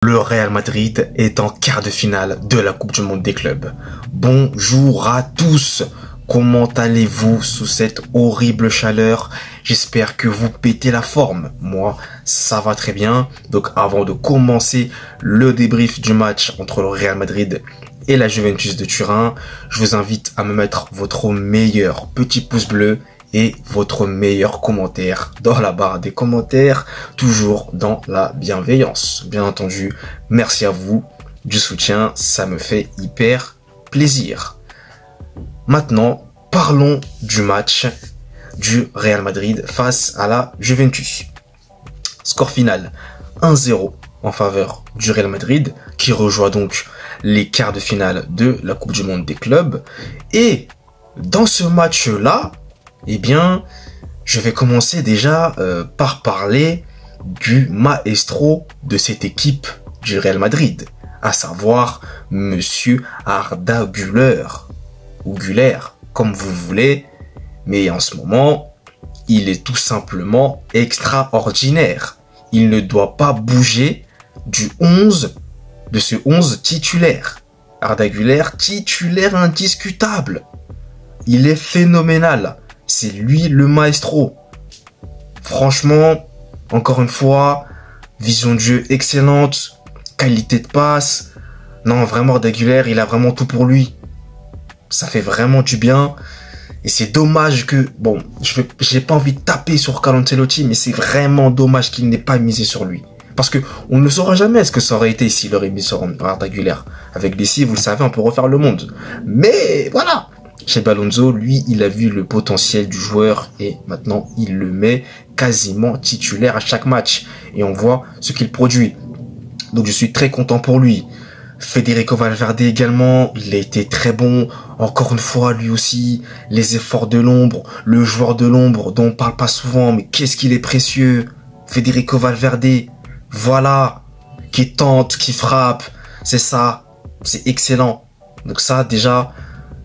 Le Real Madrid est en quart de finale de la Coupe du Monde des clubs. Bonjour à tous. Comment allez-vous sous cette horrible chaleur? J'espère que vous pétez la forme. Moi, ça va très bien. Donc avant de commencer le débrief du match entre le Real Madrid et la Juventus de Turin, je vous invite à me mettre votre meilleur petit pouce bleu et votre meilleur commentaire dans la barre des commentaires, toujours dans la bienveillance. Bien entendu, merci à vous du soutien, ça me fait hyper plaisir. Maintenant, parlons du match du Real Madrid face à la Juventus. Score final 1-0 en faveur du Real Madrid, qui rejoint donc les quarts de finale de la Coupe du Monde des clubs. Et dans ce match-là, eh bien, je vais commencer déjà par parler du maestro de cette équipe du Real Madrid, à savoir Monsieur Arda Güler, ou Güler, comme vous voulez, mais en ce moment, il est tout simplement extraordinaire. Il ne doit pas bouger de ce 11 titulaire. Arda Güler, titulaire indiscutable. Il est phénoménal. C'est lui le maestro. Franchement, encore une fois, vision de jeu excellente, qualité de passe. Non, vraiment, Arda Güler, il a vraiment tout pour lui. Ça fait vraiment du bien. Et c'est dommage que, bon, j'ai pas envie de taper sur Carlo Ancelotti, mais c'est vraiment dommage qu'il n'ait pas misé sur lui. Parce que on ne saura jamais ce que ça aurait été s'il aurait mis sur Arda Güler. Avec Messi, vous le savez, on peut refaire le monde. Mais voilà. Xabi Alonso, lui, il a vu le potentiel du joueur et maintenant il le met quasiment titulaire à chaque match. Et on voit ce qu'il produit. Donc je suis très content pour lui. Federico Valverde également, il a été très bon. Encore une fois, lui aussi, les efforts de l'ombre, le joueur de l'ombre dont on parle pas souvent, mais qu'est-ce qu'il est précieux. Federico Valverde, voilà, qui tente, qui frappe, c'est ça, c'est excellent. Donc ça, déjà,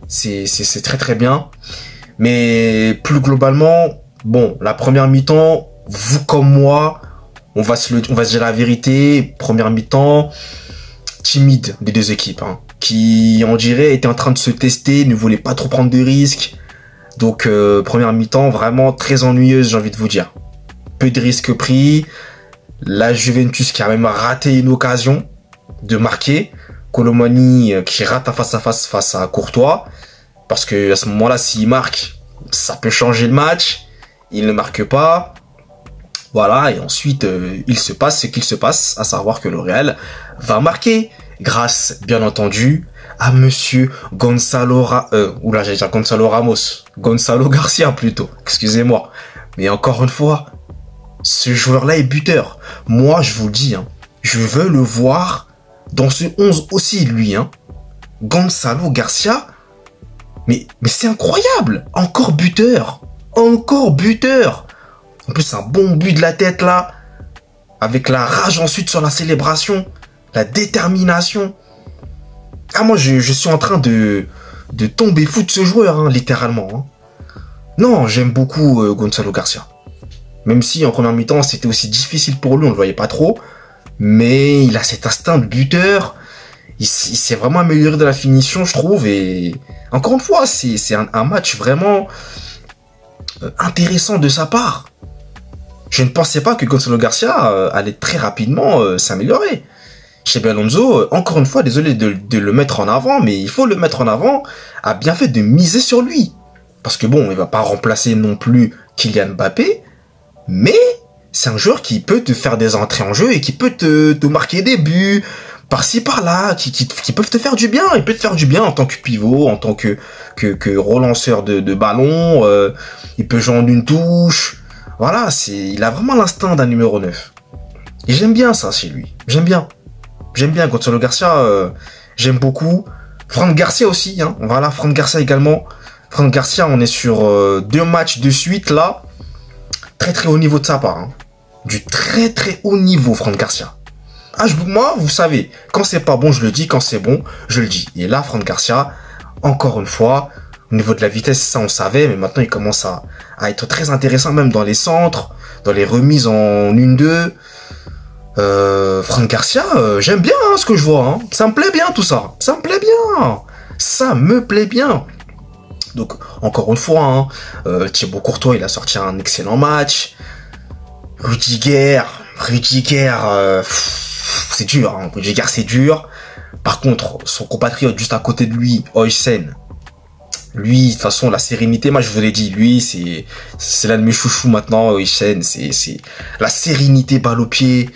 c'est très très bien. Mais plus globalement, bon, la première mi-temps, vous comme moi, on va se dire la vérité, première mi-temps, timide des deux équipes, hein, qui, on dirait, étaient en train de se tester, ne voulaient pas trop prendre de risques. Donc, première mi-temps, vraiment très ennuyeuse, j'ai envie de vous dire. Peu de risques pris. La Juventus qui a même raté une occasion de marquer. Colomani qui rate un face-à-face face à Courtois. Parce que à ce moment-là, s'il marque, ça peut changer le match. Il ne marque pas. Voilà, et ensuite, il se passe ce qu'il se passe, à savoir que le Real va marquer. Grâce, bien entendu, à Monsieur Gonzalo Ramos. Gonzalo Garcia, plutôt. Excusez-moi. Mais encore une fois, ce joueur-là est buteur. Moi, je vous le dis, hein, je veux le voir dans ce 11 aussi, lui. Hein. Gonzalo Garcia, mais c'est incroyable. Encore buteur. Encore buteur. En plus, un bon but de la tête, là. Avec la rage ensuite sur la célébration. La détermination. Ah, moi, je suis en train de tomber fou de ce joueur, hein, littéralement. Hein. Non, j'aime beaucoup Gonzalo Garcia. Même si, en première mi-temps, c'était aussi difficile pour lui, on le voyait pas trop. Mais il a cet instinct de buteur. Il s'est vraiment amélioré dans la finition, je trouve. Et encore une fois, c'est un match vraiment intéressant de sa part. Je ne pensais pas que Gonzalo Garcia allait très rapidement s'améliorer. Xabi Alonso, encore une fois, désolé de le mettre en avant, mais il faut le mettre en avant, a bien fait de miser sur lui. Parce que bon, il va pas remplacer non plus Kylian Mbappé, mais c'est un joueur qui peut te faire des entrées en jeu et qui peut te marquer des buts, par-ci par-là, qui peuvent te faire du bien. Il peut te faire du bien en tant que pivot, en tant que relanceur de ballon, il peut jouer en une touche. Voilà, il a vraiment l'instinct d'un numéro 9. Et j'aime bien ça chez lui. J'aime bien Gonzalo Garcia, j'aime beaucoup. Franck Garcia aussi, hein. Voilà, Franck Garcia également. Franck Garcia, on est sur 2 matchs de suite là. Très très haut niveau de sa part. Hein. Du très très haut niveau, Franck Garcia. Ah, moi, vous savez, quand c'est pas bon, je le dis. Quand c'est bon, je le dis. Et là, Franck Garcia, encore une fois, au niveau de la vitesse, ça on savait, mais maintenant il commence à être très intéressant même dans les centres, dans les remises en 1-2. Franck Garcia, j'aime bien hein, ce que je vois. Hein. Ça me plaît bien tout ça. Ça me plaît bien. Ça me plaît bien. Donc, encore une fois, hein, Thibaut Courtois, il a sorti un excellent match. Rudiger, c'est dur. Hein. Rudiger, c'est dur. Par contre, son compatriote juste à côté de lui, Højsen, lui, de toute façon, la sérénité, moi je vous l'ai dit, lui, c'est l'un de mes chouchous maintenant, Højsen, c'est la sérénité balle au pied.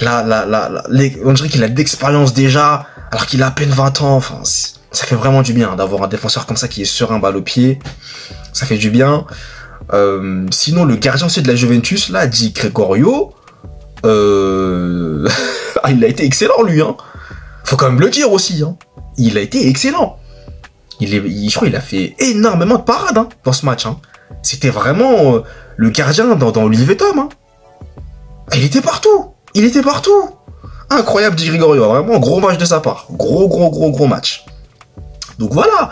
On dirait qu'il a de l'expérience déjà, alors qu'il a à peine 20 ans. Enfin, ça fait vraiment du bien d'avoir un défenseur comme ça qui est serein balle au pied. Ça fait du bien. Sinon, le gardien aussi de la Juventus, là, dit Gregorio, il a été excellent, lui, hein. Faut quand même le dire aussi, hein. Il a été excellent. Je crois qu'il a fait énormément de parades, hein, dans ce match, hein. C'était vraiment le gardien dans Olivier Tom, hein. Il était partout. Il était partout. Incroyable, dit Gregorio. Vraiment, gros match de sa part. Gros match. Donc voilà.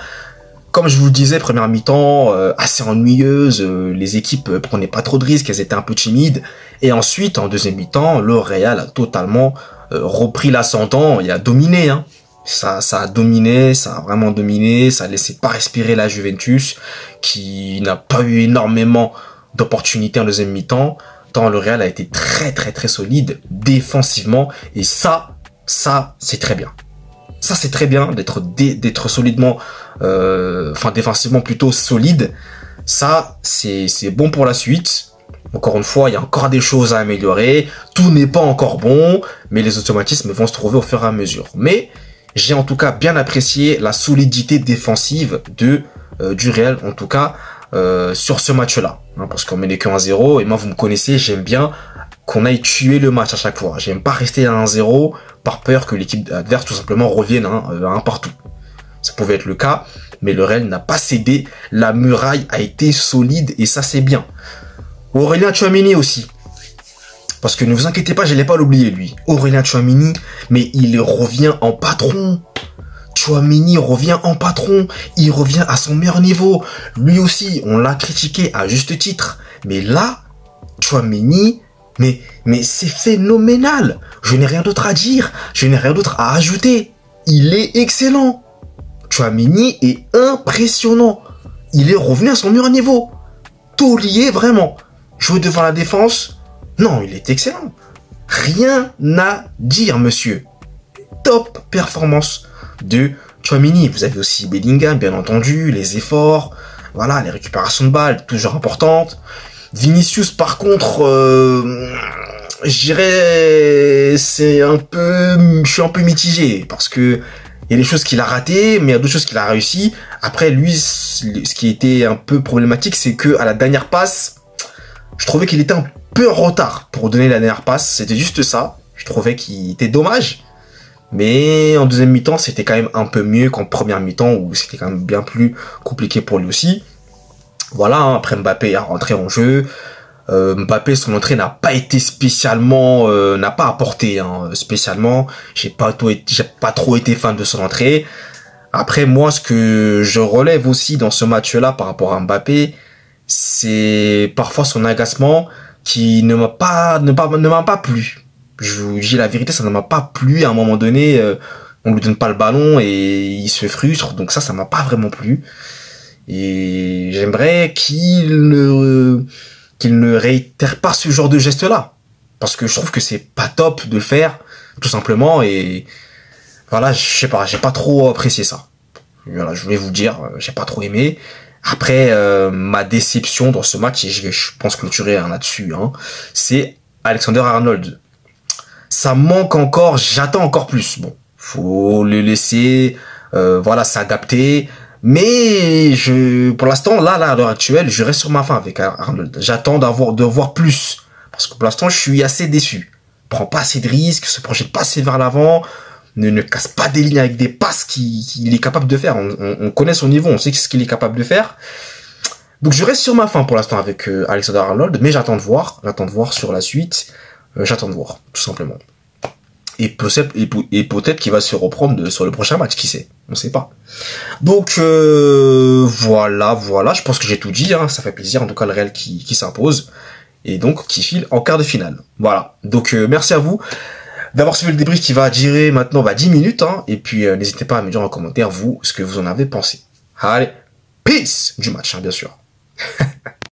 Comme je vous le disais, première mi-temps, assez ennuyeuse. Les équipes prenaient pas trop de risques. Elles étaient un peu timides. Et ensuite, en deuxième mi-temps, le Real a totalement repris l'ascendant et a dominé. Hein. Ça a dominé. Ça a vraiment dominé. Ça a laissé pas respirer la Juventus, qui n'a pas eu énormément d'opportunités en deuxième mi-temps. Le Real a été très solide défensivement et ça c'est très bien. Ça c'est très bien d'être solidement, défensivement plutôt solide. Ça c'est bon pour la suite. Encore une fois, il y a encore des choses à améliorer. Tout n'est pas encore bon, mais les automatismes vont se trouver au fur et à mesure. Mais j'ai en tout cas bien apprécié la solidité défensive du Real, en tout cas. Sur ce match-là, hein, parce qu'on menait que 1-0, et moi vous me connaissez, j'aime bien qu'on aille tuer le match à chaque fois. J'aime pas rester à 1-0 par peur que l'équipe adverse tout simplement revienne à un partout. Ça pouvait être le cas, mais le Real n'a pas cédé, la muraille a été solide et ça c'est bien. Aurélien Tchouaméni aussi, parce que ne vous inquiétez pas, je l'ai pas l'oublier lui. Aurélien Tchouaméni, mais il revient en patron. Tchouaméni revient en patron, il revient à son meilleur niveau. Lui aussi, on l'a critiqué à juste titre. Mais là, Tchouaméni, mais c'est phénoménal. Je n'ai rien d'autre à dire, je n'ai rien d'autre à ajouter. Il est excellent. Tchouaméni est impressionnant. Il est revenu à son meilleur niveau. Tout lié, vraiment. Jouer devant la défense, non, il est excellent. Rien à dire, monsieur. Top performance de Tchouaméni. Vous avez aussi Bellingham, bien entendu, les efforts, voilà, les récupérations de balles, toujours importantes. Vinicius, par contre, je dirais, je suis un peu mitigé, parce que il y a des choses qu'il a ratées, mais il y a d'autres choses qu'il a réussi. Après, lui, ce qui était un peu problématique, c'est que à la dernière passe, je trouvais qu'il était un peu en retard pour donner la dernière passe. C'était juste ça. Je trouvais qu'il était dommage. Mais en deuxième mi-temps, c'était quand même un peu mieux qu'en première mi-temps où c'était quand même bien plus compliqué pour lui aussi. Voilà, hein, après Mbappé est rentré en jeu. Mbappé, son entrée n'a pas été spécialement, n'a pas apporté hein, spécialement. J'ai pas trop été fan de son entrée. Après, moi, ce que je relève aussi dans ce match-là par rapport à Mbappé, c'est parfois son agacement qui ne m'a pas plu. Je vous dis la vérité, ça ne m'a pas plu. À un moment donné, on lui donne pas le ballon et il se frustre. Donc ça m'a pas vraiment plu. Et j'aimerais qu'il ne réitère pas ce genre de geste-là. Parce que je trouve que c'est pas top de le faire, tout simplement. Et voilà, je sais pas, j'ai pas trop apprécié ça. Voilà, je voulais vous dire, j'ai pas trop aimé. Après, ma déception dans ce match, et je pense clôturer là-dessus, hein, c'est Alexander-Arnold. Ça manque encore, j'attends encore plus. Bon, faut le laisser, s'adapter. Mais pour l'instant, là, à l'heure actuelle, je reste sur ma faim avec Arnold. J'attends de voir plus. Parce que pour l'instant, je suis assez déçu. Prend pas assez de risques, se projette pas assez vers l'avant, ne casse pas des lignes avec des passes qu'il est capable de faire. On connaît son niveau, on sait ce qu'il est capable de faire. Donc je reste sur ma faim pour l'instant avec Alexander-Arnold, mais j'attends de voir sur la suite. J'attends de voir, tout simplement. Et peut-être qu'il va se reprendre sur le prochain match, qui sait, on sait pas. Donc voilà, je pense que j'ai tout dit, hein. Ça fait plaisir, en tout cas le Real qui s'impose. et donc qui file en quart de finale. Voilà. Donc merci à vous d'avoir suivi le débrief qui va durer maintenant 10 minutes, hein, et puis n'hésitez pas à me dire en commentaire vous ce que vous en avez pensé. Allez, peace du match, hein, bien sûr.